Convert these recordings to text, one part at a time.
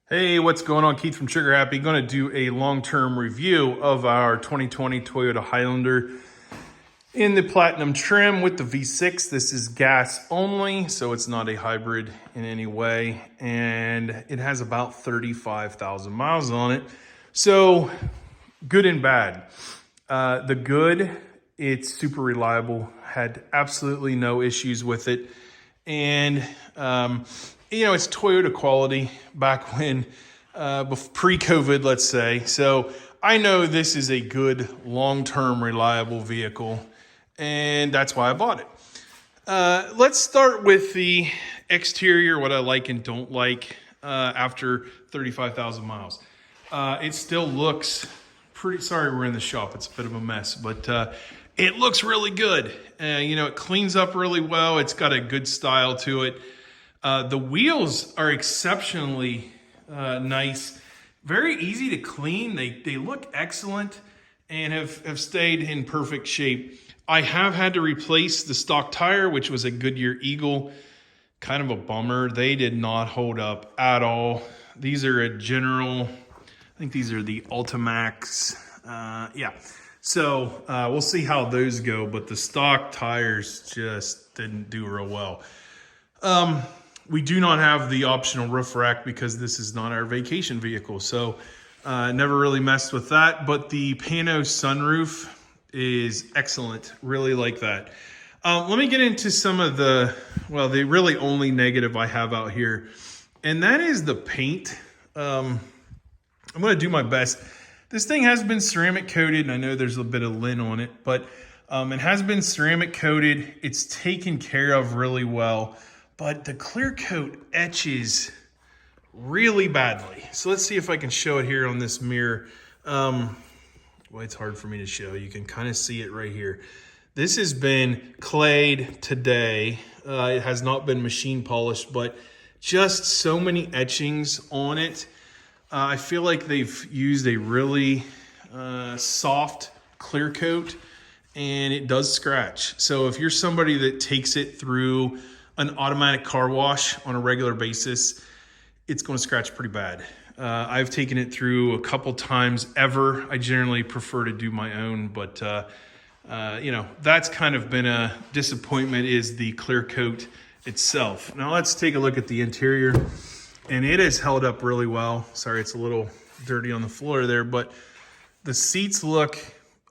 Hey, what's going on? Keith from Trigger Happy. Going to do a long-term review of our 2020 Toyota Highlander in the Platinum trim with the V6. This is gas only, so it's not a hybrid in any way. And it has about 35,000 miles on it. So good and bad. The good, it's super reliable. Had absolutely no issues with it. And, it's Toyota quality back when, pre-COVID, let's say. So I know this is a good, long-term, reliable vehicle, and that's why I bought it. Let's start with the exterior, what I like and don't like after 35,000 miles. It still looks pretty, sorry we're in the shop, it's a bit of a mess, but it looks really good. It cleans up really well. It's got a good style to it. The wheels are exceptionally nice, very easy to clean. They look excellent and have stayed in perfect shape. I have had to replace the stock tire, which was a Goodyear Eagle. Kind of a bummer. They did not hold up at all. These are a General, I think these are the Ultimax. So we'll see how those go, but the stock tires just didn't do real well. We do not have the optional roof rack because this is not our vacation vehicle. So never really messed with that. But the pano sunroof is excellent. Really like that. Let me get into some of the really only negative I have out here. And that is the paint. I'm going to do my best. This thing has been ceramic coated. And I know there's a bit of lint on it. But it has been ceramic coated. It's taken care of really well. But the clear coat etches really badly. So let's see if I can show it here on this mirror. It's hard for me to show. You can kind of see it right here. This has been clayed today. It has not been machine polished, but just so many etchings on it. I feel like they've used a really soft clear coat and it does scratch. So if you're somebody that takes it through an automatic car wash on a regular basis, it's going to scratch pretty bad. I've taken it through a couple times ever. I generally prefer to do my own, but that's kind of been a disappointment, is the clear coat itself. Now let's take a look at the interior, and it has held up really well. Sorry, it's a little dirty on the floor there, but the seats look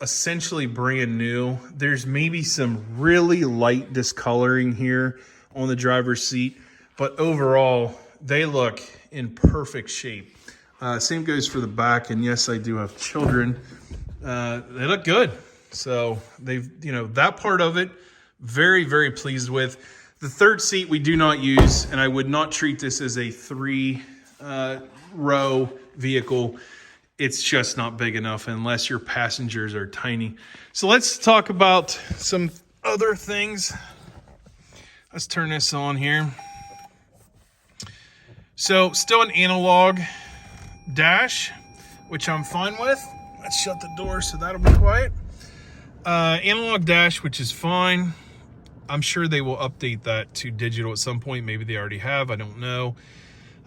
essentially brand new. There's maybe some really light discoloring here on the driver's seat, but overall they look in perfect shape. Same goes for the back, and yes, I do have children. They look good. So they've, that part of it, very, very pleased with. The third seat we do not use, and I would not treat this as a 3-row vehicle. It's just not big enough unless your passengers are tiny. So let's talk about some other things. Let's turn this on here. So still an analog dash, which I'm fine with. Let's shut the door so that'll be quiet. Analog dash, which is fine. I'm sure they will update that to digital at some point. Maybe they already have, I don't know.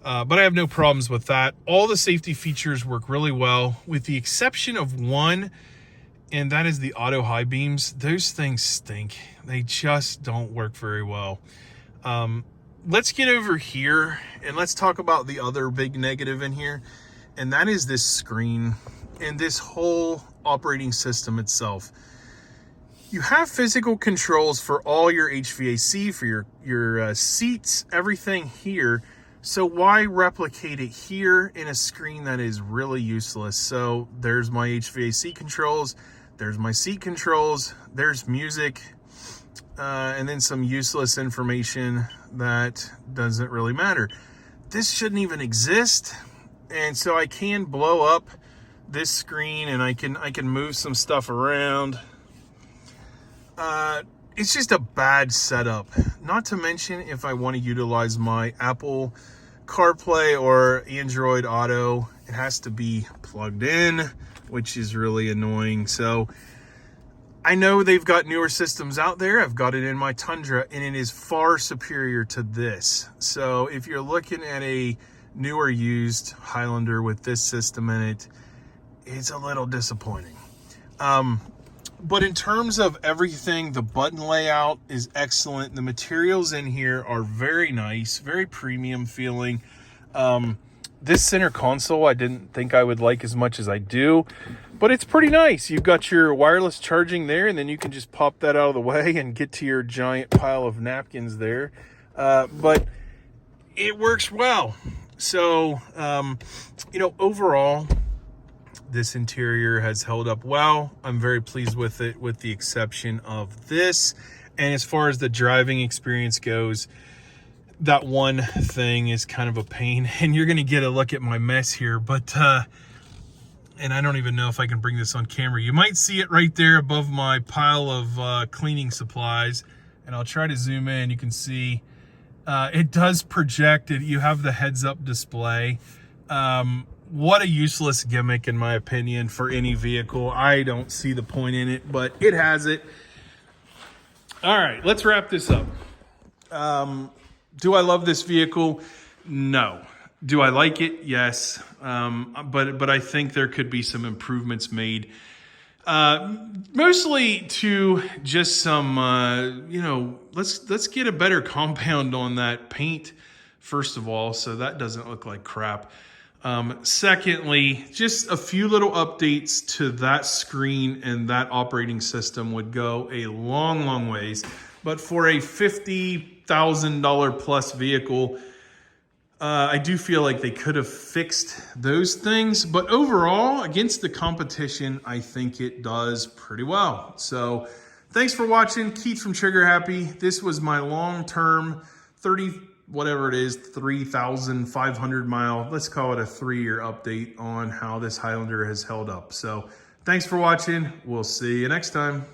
But I have no problems with that. All the safety features work really well, with the exception of one, and that is the auto high beams. Those things stink. They just don't work very well. Let's get over here and let's talk about the other big negative in here, and that is this screen and this whole operating system itself. You have physical controls for all your HVAC, for your seats, everything here. So why replicate it here in a screen that is really useless? So there's my HVAC controls, there's my seat controls, there's music, and then some useless information that doesn't really matter. This shouldn't even exist. And so I can blow up this screen and I can move some stuff around. It's just a bad setup. Not to mention, if I want to utilize my Apple CarPlay or Android Auto, it has to be plugged in, which is really annoying. So I know they've got newer systems out there. I've got it in my Tundra, and it is far superior to this. So if you're looking at a newer used Highlander with this system in it, it's a little disappointing. But in terms of everything, the button layout is excellent. The materials in here are very nice, very premium feeling. This center console I didn't think I would like as much as I do, but it's pretty nice. You've got your wireless charging there, and then you can just pop that out of the way and get to your giant pile of napkins there. But it works well. So, overall, this interior has held up well. I'm very pleased with it, with the exception of this. And as far as the driving experience goes, that one thing is kind of a pain. And you're gonna get a look at my mess here, but and I don't even know if I can bring this on camera. You might see it right there above my pile of cleaning supplies. And I'll try to zoom in. You can see it does project it. You have the heads-up display. What a useless gimmick, in my opinion, for any vehicle. I don't see the point in it, but it has it. All right, let's wrap this up. Do I love this vehicle? No. Do I like it? Yes. But I think there could be some improvements made. Mostly to just some, let's get a better compound on that paint, first of all, so that doesn't look like crap. Secondly, just a few little updates to that screen and that operating system would go a long, long ways. But for a $50,000 plus vehicle, I do feel like they could have fixed those things. But overall, against the competition, I think it does pretty well. So thanks for watching. Keith from Trigger Happy. This was my long-term 3,500 mile, let's call it a 3-year update on how this Highlander has held up. So thanks for watching. We'll see you next time.